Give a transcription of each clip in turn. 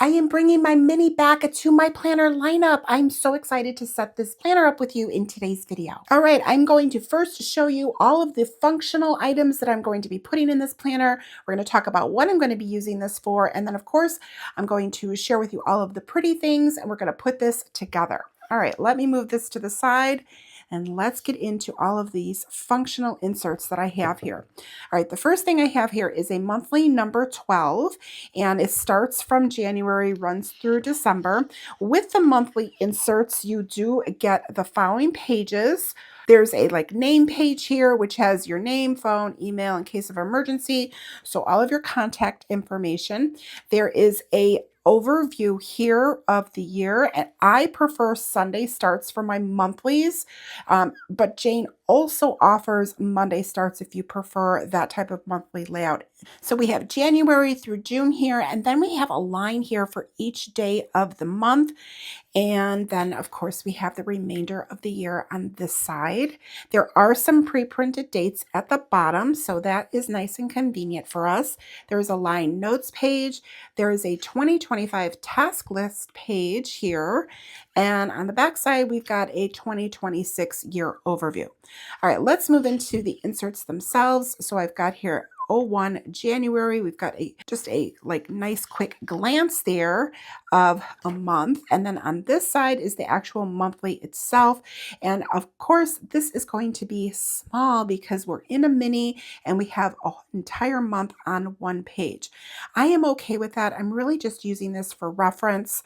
I am bringing my mini back to my planner lineup. I'm so excited to set this planner up with you in today's video. All right, I'm going to first show you all of the functional items that I'm going to be putting in this planner. We're going to talk about what I'm going to be using this for. And then of course, I'm going to share with you all of the pretty things and we're going to put this together. All right, let me move this to the side and let's get into all of these functional inserts that I have here. All right, the first thing I have here is a monthly number 12, and it starts from January, runs through December. With the monthly inserts, you do get the following pages. There's a name page here, which has your name, phone, email in case of emergency. So all of your contact information. There is a overview here of the year, and I prefer Sunday starts for my monthlies, but Jane also offers Monday starts if you prefer that type of monthly layout. So we have January through June here, and then we have a line here for each day of the month. And then, of course, we have the remainder of the year on this side. There are some pre-printed dates at the bottom, so that is nice and convenient for us. There's a line notes page. There is a 2025 task list page here. And on the back side, we've got a 2026 year overview. All right, let's move into the inserts themselves. So I've got here 01 January. We've got just a nice quick glance there of a month. And then on this side is the actual monthly itself. And of course, this is going to be small because we're in a mini and we have an entire month on one page. I am okay with that. I'm really just using this for reference.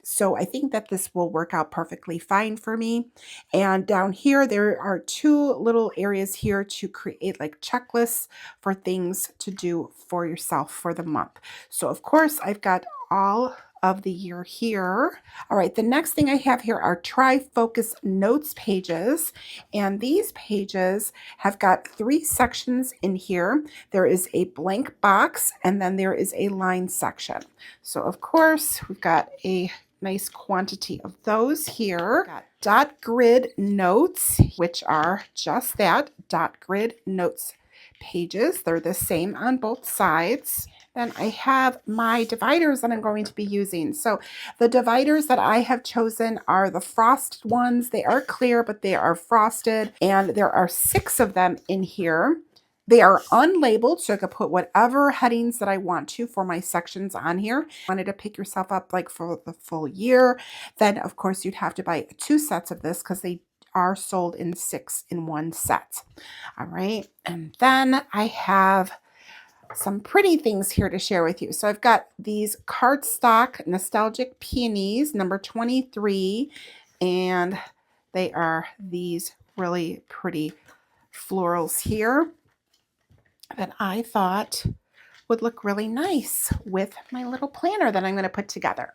So I think that this will work out perfectly fine for me. And down here, there are two little areas here to create checklists for things to do for yourself for the month. So of course, I've got all of the year here. All right, the next thing I have here are tri-focus notes pages. And these pages have got 3 sections in here. There is a blank box and then there is a line section. So of course, we've got a nice quantity of those here. Got dot grid notes, which are just that, dot grid notes pages. They're the same on both sides. Then I have my dividers that I'm going to be using. So the dividers that I have chosen are the frosted ones. They are clear, but they are frosted. And there are 6 of them in here. They are unlabeled, so I could put whatever headings that I want to for my sections on here. Wanted to pick yourself up for the full year, then of course you'd have to buy 2 sets of this because they are sold in 6 in one set. All right, and then I have some pretty things here to share with you. So I've got these cardstock nostalgic peonies, number 23, and they are these really pretty florals here that I thought would look really nice with my little planner that I'm going to put together.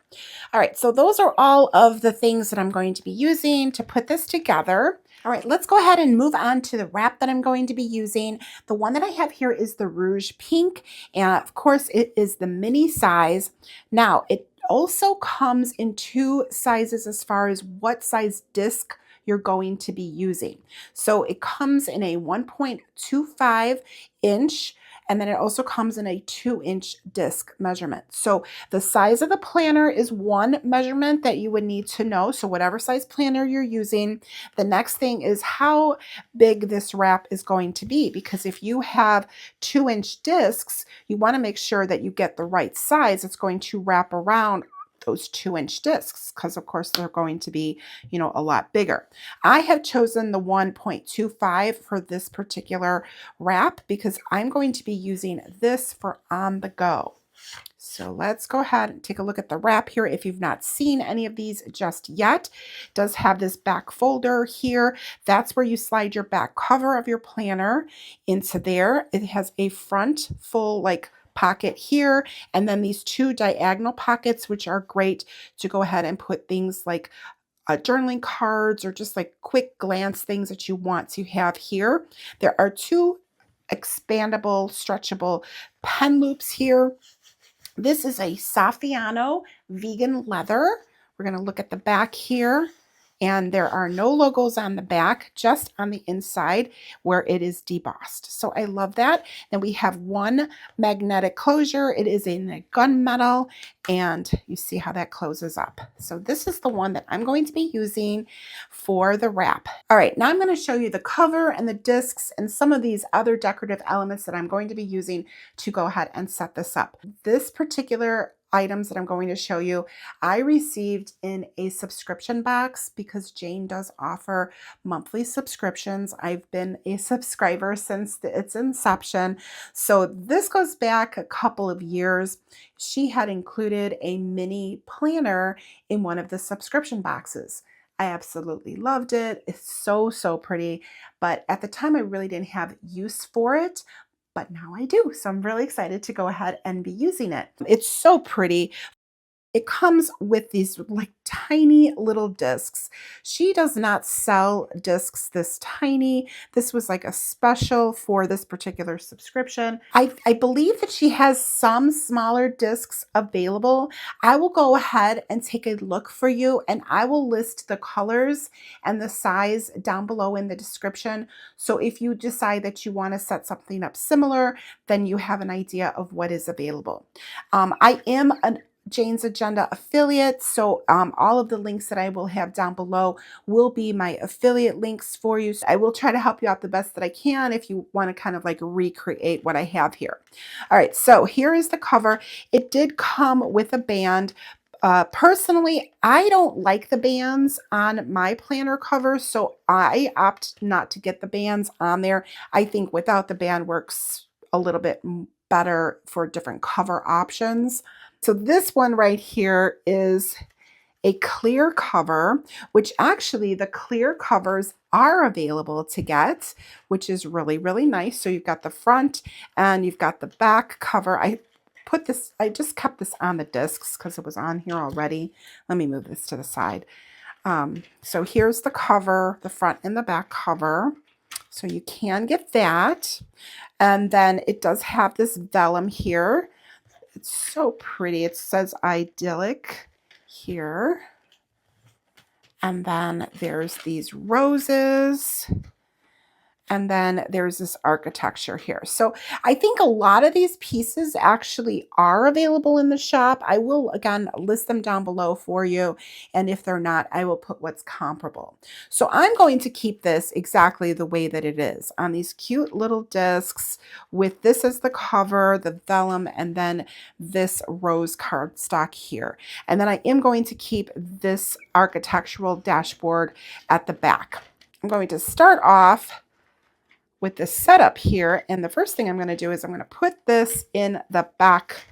All right, so those are all of the things that I'm going to be using to put this together. All right, let's go ahead and move on to the wrap that I'm going to be using. The one that I have here is the Rouge Pink, and of course it is the mini size. Now, it also comes in 2 sizes as far as what size disc you're going to be using. So it comes in a 1.25 inch, and then it also comes in a 2-inch disc measurement. So the size of the planner is one measurement that you would need to know. So whatever size planner you're using, the next thing is how big this wrap is going to be. Because if you have 2-inch discs, you want to make sure that you get the right size. It's going to wrap around those 2-inch discs because of course they're going to be, a lot bigger. I have chosen the 1.25 for this particular wrap because I'm going to be using this for on the go. So let's go ahead and take a look at the wrap here. If you've not seen any of these just yet, it does have this back folder here. That's where you slide your back cover of your planner into there. It has a front full pocket here, and then these 2 diagonal pockets, which are great to go ahead and put things like journaling cards or just quick glance things that you want to have here. There are 2 expandable, stretchable pen loops here. This is a Saffiano vegan leather. We're going to look at the back here. And there are no logos on the back, just on the inside where it is debossed. So I love that. Then we have one magnetic closure. It is in a gunmetal, and you see how that closes up. So this is the one that I'm going to be using for the wrap. All right, now I'm going to show you the cover and the discs and some of these other decorative elements that I'm going to be using to go ahead and set this up. This particular items that I'm going to show you, I received in a subscription box because Jane does offer monthly subscriptions. I've been a subscriber since its inception. So this goes back a couple of years. She had included a mini planner in one of the subscription boxes. I absolutely loved it. It's so, so pretty. But at the time, I really didn't have use for it. But now I do. So I'm really excited to go ahead and be using it. It's so pretty. It comes with these like tiny little discs. She does not sell discs this tiny. This was like a special for this particular subscription. I believe that she has some smaller discs available. I will go ahead and take a look for you, and I will list the colors and the size down below in the description. So if you decide that you want to set something up similar, then you have an idea of what is available. I am an Jane's Agenda affiliate. So all of the links that I will have down below will be my affiliate links for you. So I will try to help you out the best that I can if you want to kind of like recreate what I have here. All right, so here is the cover. It did come with a band. Personally, I don't like the bands on my planner covers, so I opt not to get the bands on there. I think without the band works a little bit better for different cover options. So this one right here is a clear cover, which actually the clear covers are available to get, which is really, really nice. So you've got the front and you've got the back cover. I just kept this on the discs because it was on here already. Let me move this to the side. So here's the cover, the front and the back cover. So you can get that. And then it does have this vellum here. It's so pretty. It says idyllic here. And then there's these roses. And then there's this architecture here. So I think a lot of these pieces actually are available in the shop. I will, again, list them down below for you. And if they're not, I will put what's comparable. So I'm going to keep this exactly the way that it is on these cute little discs with this as the cover, the vellum, and then this rose cardstock here. And then I am going to keep this architectural dashboard at the back. I'm going to start off with this setup here. And the first thing I'm going to do is I'm going to put this in the back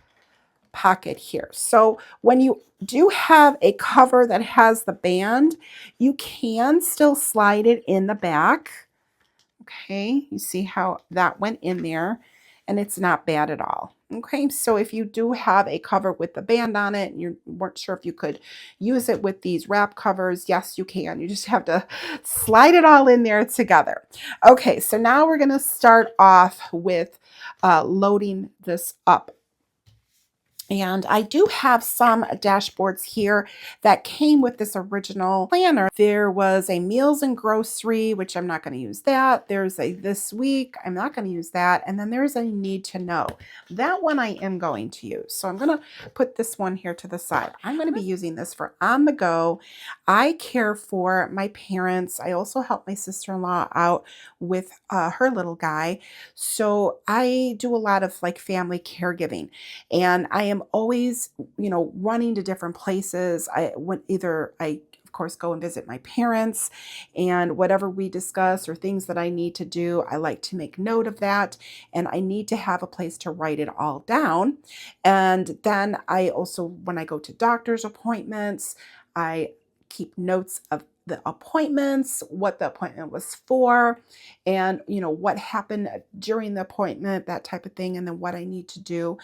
pocket here. So when you do have a cover that has the band, you can still slide it in the back. Okay, you see how that went in there, and it's not bad at all. Okay, so if you do have a cover with the band on it and you weren't sure if you could use it with these wrap covers, yes, you can. You just have to slide it all in there together. Okay, so now we're going to start off with loading this up. And I do have some dashboards here that came with this original planner. There was a meals and grocery, which I'm not going to use that. There's a this week, I'm not going to use that. And then there's a need to know. That one I am going to use. So I'm going to put this one here to the side. I'm going to be using this for on the go. I care for my parents. I also help my sister-in-law out with her little guy. So I do a lot of like family caregiving, and I am always, running to different places. I of course go and visit my parents, and whatever we discuss or things that I need to do, I like to make note of that, and I need to have a place to write it all down. And then I also, when I go to doctor's appointments, I keep notes of the appointments, what the appointment was for, and what happened during the appointment, that type of thing, and then what I need to do.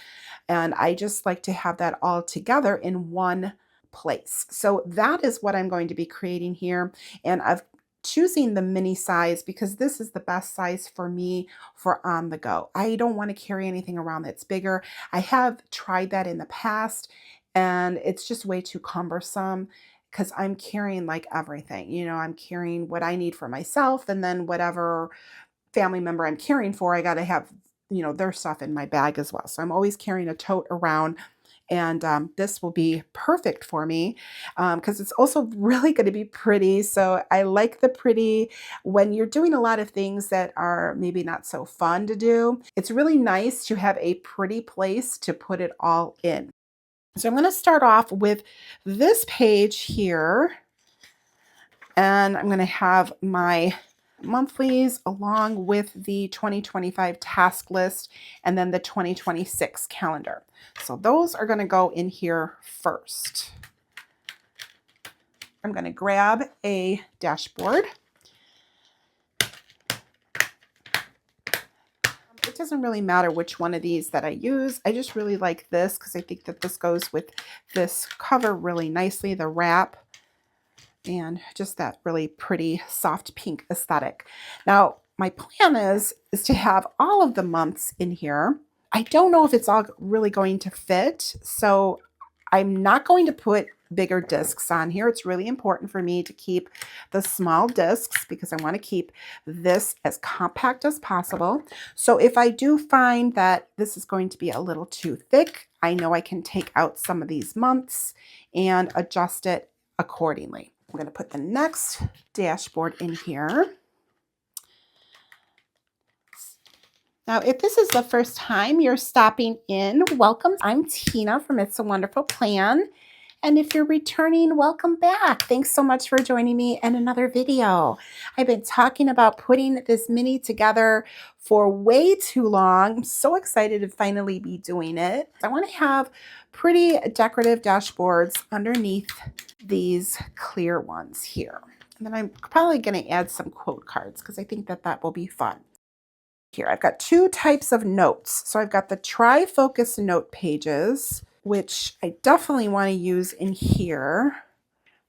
And I just like to have that all together in one place. So that is what I'm going to be creating here. And I've choosing the mini size because this is the best size for me for on the go. I don't want to carry anything around that's bigger. I have tried that in the past, and it's just way too cumbersome. because I'm carrying like everything. You know, I'm carrying what I need for myself, and then whatever family member I'm caring for, I got to have, you know, their stuff in my bag as well. So I'm always carrying a tote around, and this will be perfect for me because it's also really going to be pretty. So I like the pretty when you're doing a lot of things that are maybe not so fun to do. It's really nice to have a pretty place to put it all in. So I'm going to start off with this page here, and I'm going to have my monthlies along with the 2025 task list and then the 2026 calendar. So those are going to go in here first. I'm going to grab a dashboard. It doesn't really matter which one of these that I use. I just really like this because I think that this goes with this cover really nicely, the wrap, and just that really pretty soft pink aesthetic. Now, my plan is to have all of the months in here. I don't know if it's all really going to fit, so I'm not going to put bigger discs on here. It's really important for me to keep the small discs because I want to keep this as compact as possible. So if I do find that this is going to be a little too thick, I know I can take out some of these months and adjust it accordingly. I'm going to put the next dashboard in here. Now, if this is the first time you're stopping in, welcome. I'm Tina from It's a Wonderful Plan. And if you're returning, welcome back. Thanks so much for joining me in another video. I've been talking about putting this mini together for way too long. I'm so excited to finally be doing it. I want to have pretty decorative dashboards underneath these clear ones here. And then I'm probably going to add some quote cards because I think that that will be fun. Here, I've got two types of notes. So I've got the tri-focus note pages, which I definitely want to use in here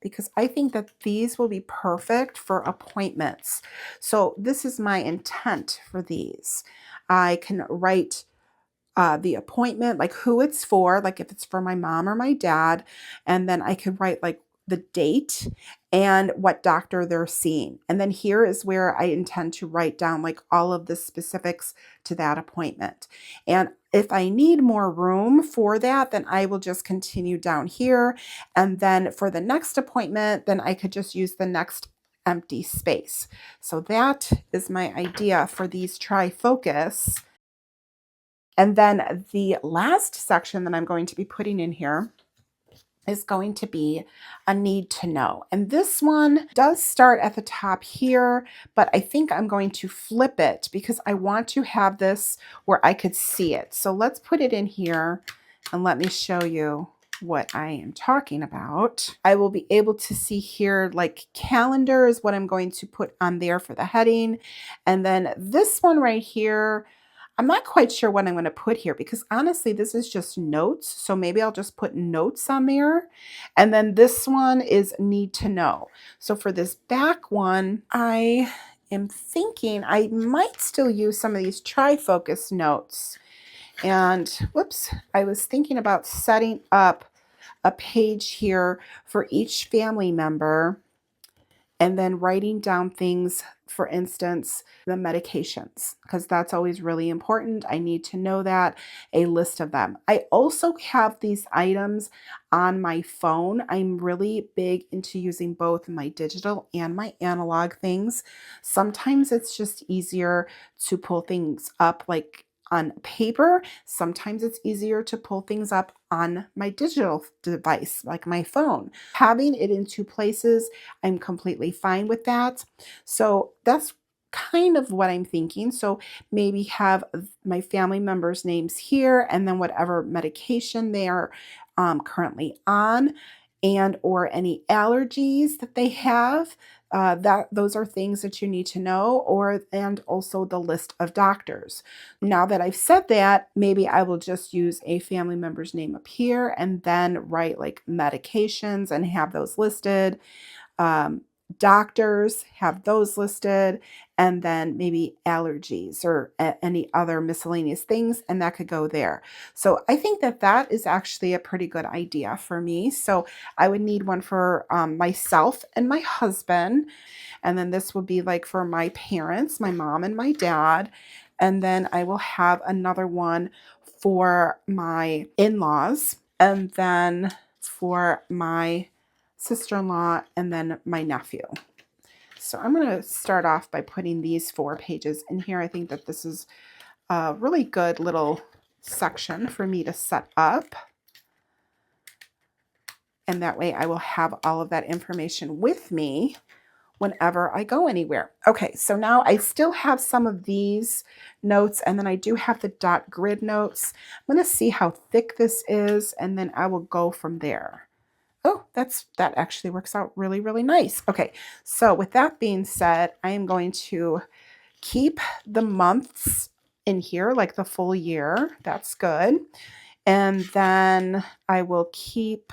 because I think that these will be perfect for appointments. So this is my intent for these. I can write the appointment, like who it's for, like if it's for my mom or my dad, and then I could write like the date and what doctor they're seeing. And then here is where I intend to write down like all of the specifics to that appointment. And if I need more room for that, then I will just continue down here. And then for the next appointment, then I could just use the next empty space. So that is my idea for these tri-focus. And then the last section that I'm going to be putting in here is going to be a need to know. And this one does start at the top here, but I think I'm going to flip it because I want to have this where I could see it. So let's put it in here and let me show you what I am talking about. I will be able to see here like calendar is what I'm going to put on there for the heading. And then this one right here, I'm not quite sure what I'm going to put here because honestly, this is just notes. So maybe I'll just put notes on there. And then this one is need to know. So for this back one, I am thinking I might still use some of these tri-focus notes. And whoops, I was thinking about setting up a page here for each family member and then writing down things, for instance, the medications, because that's always really important. I need to know that, a list of them. I also have these items on my phone. I'm really big into using both my digital and my analog things. Sometimes it's just easier to pull things up like on paper. Sometimes it's easier to pull things up on my digital device, like my phone. Having it in two places, I'm completely fine with that. So that's kind of what I'm thinking. So maybe have my family members' names here and then whatever medication they are currently on and or any allergies that they have. Those are things that you need to know, and also the list of doctors. Now that I've said that, maybe I will just use a family member's name up here and then write like medications and have those listed. doctors, have those listed, and then maybe allergies or any other miscellaneous things, and that could go there. So I think that that is actually a pretty good idea for me. So I would need one for myself and my husband, and then this would be like for my parents, my mom and my dad, and then I will have another one for my in-laws, and then for my sister-in-law, and then my nephew. So I'm going to start off by putting these 4 pages in here. I think that this is a really good little section for me to set up. And that way I will have all of that information with me whenever I go anywhere. Okay, so now I still have some of these notes, and then I do have the dot grid notes. I'm going to see how thick this is, and then I will go from there. Oh, that actually works out really, really nice. Okay, so with that being said, I am going to keep the months in here, like the full year. That's good. And then I will keep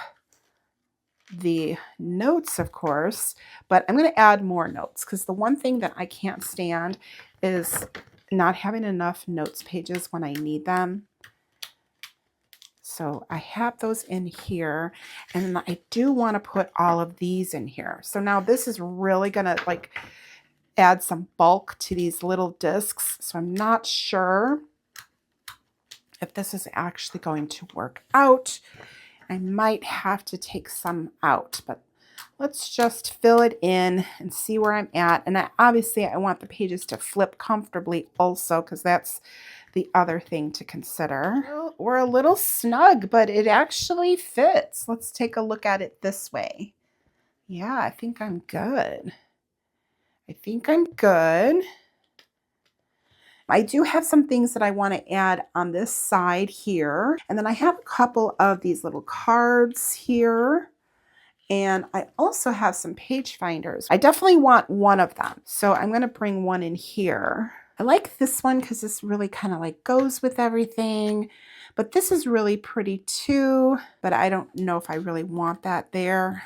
the notes, of course, but I'm going to add more notes because the one thing that I can't stand is not having enough notes pages when I need them. So I have those in here, and then I do want to put all of these in here. So now this is really going to like add some bulk to these little discs. So I'm not sure if this is actually going to work out. I might have to take some out, but let's just fill it in and see where I'm at. And obviously I want the pages to flip comfortably also, because that's the other thing to consider. Well, we're a little snug, but it actually fits. Let's take a look at it this way. Yeah, I think I'm good. I think I'm good. I do have some things that I want to add on this side here. And then I have a couple of these little cards here. And I also have some page finders. I definitely want one of them. So I'm going to bring one in here. I like this one because this really kind of like goes with everything. But this is really pretty too. But I don't know if I really want that there.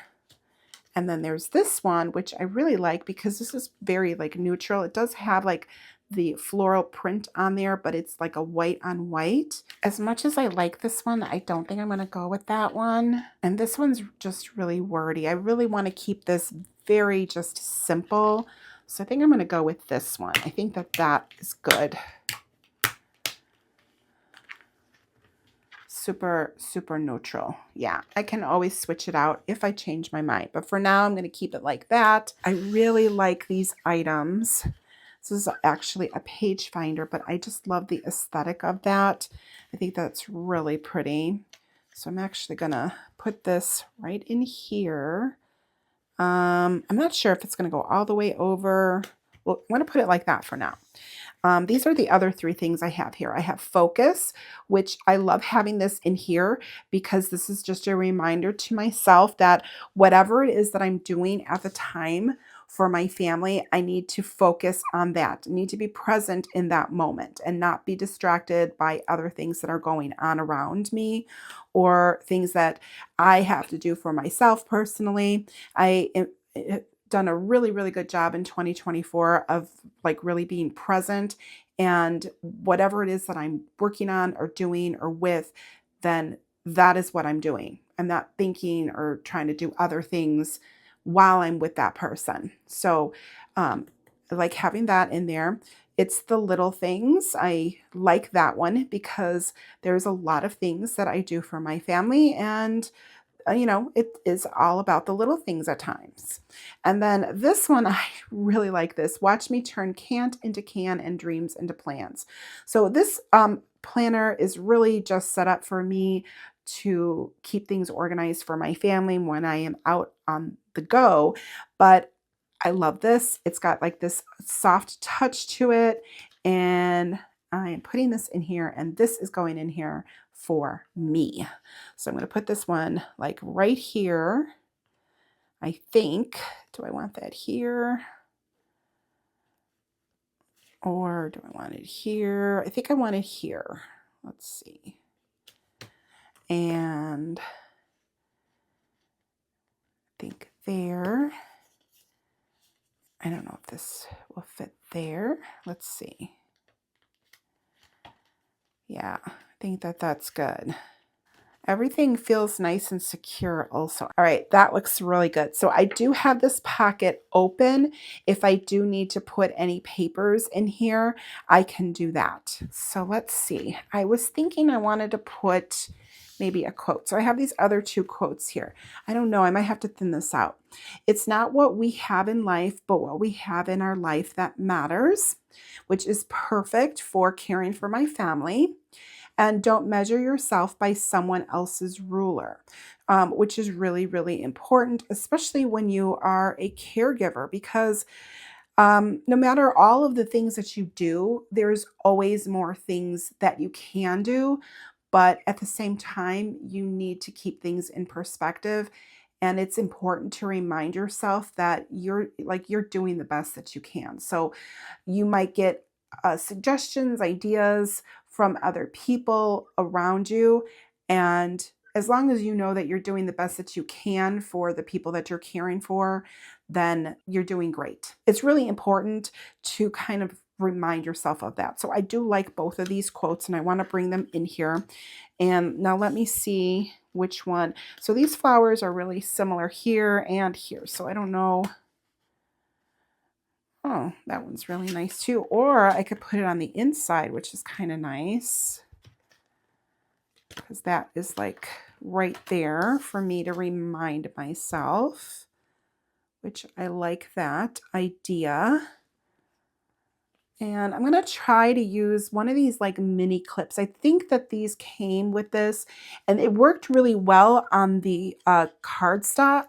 And then there's this one, which I really like because this is very like neutral. It does have like the floral print on there, but it's like a white on white. As much as I like this one, I don't think I'm going to go with that one. And this one's just really wordy. I really want to keep this very just simple. So I think I'm going to go with this one. I think that that is good. Super, super neutral. Yeah, I can always switch it out if I change my mind. But for now, I'm going to keep it like that. I really like these items. This is actually a page finder, but I just love the aesthetic of that. I think that's really pretty. So I'm actually going to put this right in here. I'm not sure if it's going to go all the way over. Well, I'm going to put it like that for now. These are the other 3 things I have here. I have focus, which I love having this in here because this is just a reminder to myself that whatever it is that I'm doing at the time for my family, I need to focus on that. I need to be present in that moment and not be distracted by other things that are going on around me or things that I have to do for myself personally. I done a really, really good job in 2024 of like really being present, and whatever it is that I'm working on or doing or with, then that is what I'm doing. I'm not thinking or trying to do other things while I'm with that person. So I like having that in there. It's the little things. I like that one because there's a lot of things that I do for my family, and you know, it is all about the little things at times. And then this one, I really like this. Watch me turn can't into can and dreams into plans. So this planner is really just set up for me to keep things organized for my family when I am out on the go. But I love this. It's got like this soft touch to it. And I am putting this in here, and this is going in here for me. So I'm going to put this one like right here. I think, do I want that here? Or do I want it here? I think I want it here. Let's see. And I think there. I don't know if this will fit there. Let's see. Yeah, I think that that's good. Everything feels nice and secure also. All right, that looks really good. So I do have this pocket open. If I do need to put any papers in here, I can do that. So let's see. I was thinking I wanted to put maybe a quote. So I have these other two quotes here. I don't know. I might have to thin this out. It's not what we have in life, but what we have in our life that matters, which is perfect for caring for my family. And don't measure yourself by someone else's ruler, which is really, really important, especially when you are a caregiver, because no matter all of the things that you do, there's always more things that you can do. But at the same time, you need to keep things in perspective. And it's important to remind yourself that you're doing the best that you can. So you might get suggestions, ideas from other people around you. And as long as you know that you're doing the best that you can for the people that you're caring for, then you're doing great. It's really important to kind of remind yourself of that. So I do like both of these quotes and I want to bring them in here. And now let me see which one. So these flowers are really similar here and here. So I don't know. Oh, that one's really nice too. Or I could put it on the inside, which is kind of nice, because that is like right there for me to remind myself, which I like that idea. And I'm going to try to use one of these like mini clips. I think that these came with this and it worked really well on the cardstock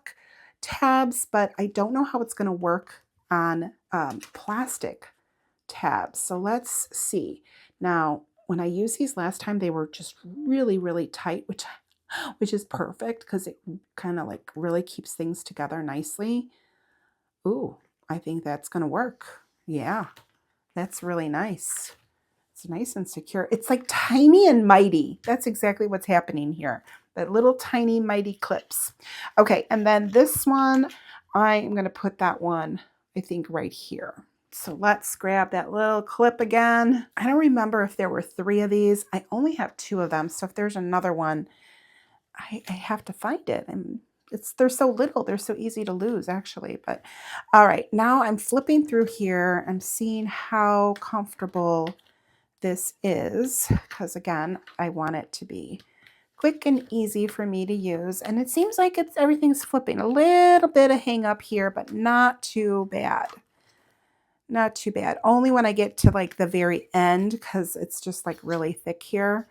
tabs, but I don't know how it's going to work on plastic tabs. So let's see. Now, when I used these last time, they were just really, really tight, which is perfect because it kind of like really keeps things together nicely. Ooh, I think that's going to work. Yeah. That's really nice. It's nice and secure. It's like tiny and mighty. That's exactly what's happening here. That little tiny mighty clips. Okay, and then this one, I am going to put that one, I think, right here. So let's grab that little clip again. I don't remember if there were 3 of these. I only have 2 of them. So if there's another one, I have to find it. And they're so little, they're so easy to lose actually. But all right, now I'm flipping through here. I'm seeing how comfortable this is because again, I want it to be quick and easy for me to use. And it seems like everything's flipping. A little bit of hang up here, but not too bad. Not too bad. Only when I get to like the very end because it's just like really thick here.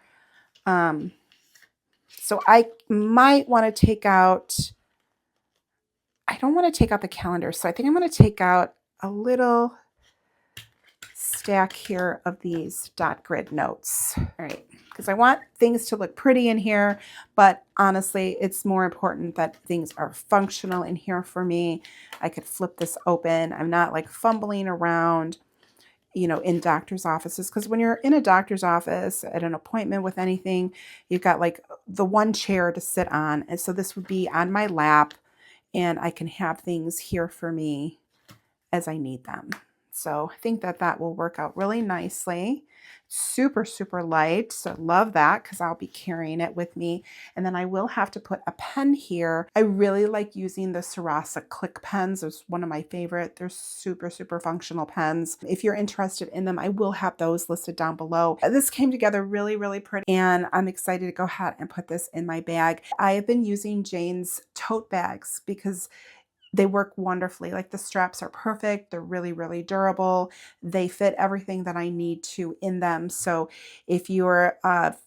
So I might want to take out, I don't want to take out the calendar. So I think I'm going to take out a little stack here of these dot grid notes. All right, because I want things to look pretty in here, but honestly, it's more important that things are functional in here for me. I could flip this open. I'm not like fumbling around, you know, in doctor's offices, because when you're in a doctor's office at an appointment with anything, you've got like the one chair to sit on. And so this would be on my lap and I can have things here for me as I need them. So I think that that will work out really nicely. Super, super light. So love that because I'll be carrying it with me. And then I will have to put a pen here. I really like using the Sarasa Click pens. It's one of my favorite. They're super, super functional pens. If you're interested in them, I will have those listed down below. This came together really, really pretty. And I'm excited to go ahead and put this in my bag. I have been using Jane's tote bags because they work wonderfully. Like the straps are perfect. They're really, really durable. They fit everything that I need to in them. So if you're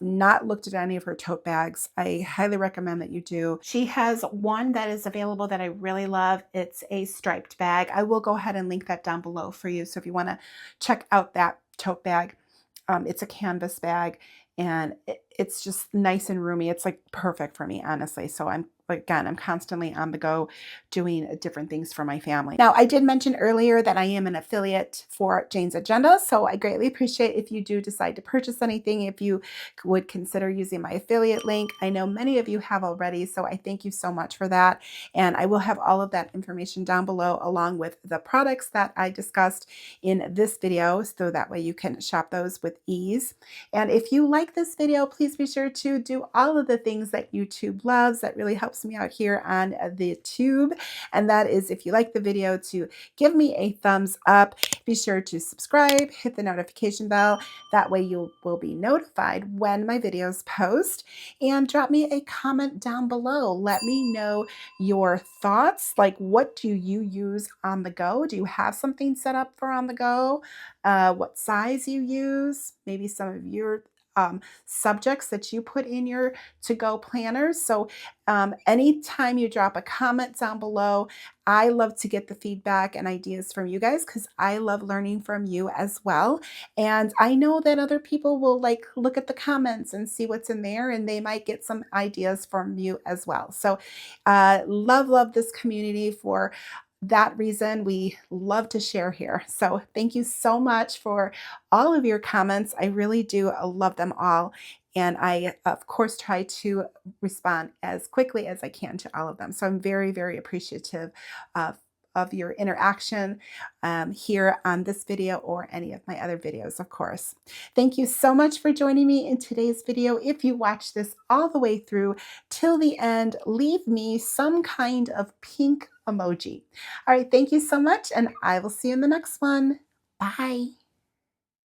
not looked at any of her tote bags, I highly recommend that you do. She has one that is available that I really love. It's a striped bag. I will go ahead and link that down below for you. So if you want to check out that tote bag, it's a canvas bag and it's just nice and roomy. It's like perfect for me, honestly. So I'm again, I'm constantly on the go doing different things for my family. Now, I did mention earlier that I am an affiliate for Jane's Agenda, so I greatly appreciate if you do decide to purchase anything, if you would consider using my affiliate link. I know many of you have already, so I thank you so much for that. And I will have all of that information down below, along with the products that I discussed in this video, so that way you can shop those with ease. And if you like this video, please be sure to do all of the things that YouTube loves. That really helps me out here on the tube. And that is, if you like the video, to give me a thumbs up. Be sure to subscribe, hit the notification bell. That way you will be notified when my videos post. And drop me a comment down below. Let me know your thoughts. Like, what do you use on the go? Do you have something set up for on the go? What size you use? Maybe some of your subjects that you put in your to-go planners. So anytime you drop a comment down below, I love to get the feedback and ideas from you guys, because I love learning from you as well. And I know that other people will like look at the comments and see what's in there, and they might get some ideas from you as well. So love this community. For that reason, we love to share here. So thank you so much for all of your comments. I really do love them all. And I, of course, try to respond as quickly as I can to all of them. So I'm very appreciative of your interaction here on this video or any of my other videos, of course. Thank you so much for joining me in today's video. If you watched this all the way through till the end, leave me some kind of pink emoji. All right, thank you so much, and I will see you in the next one. Bye.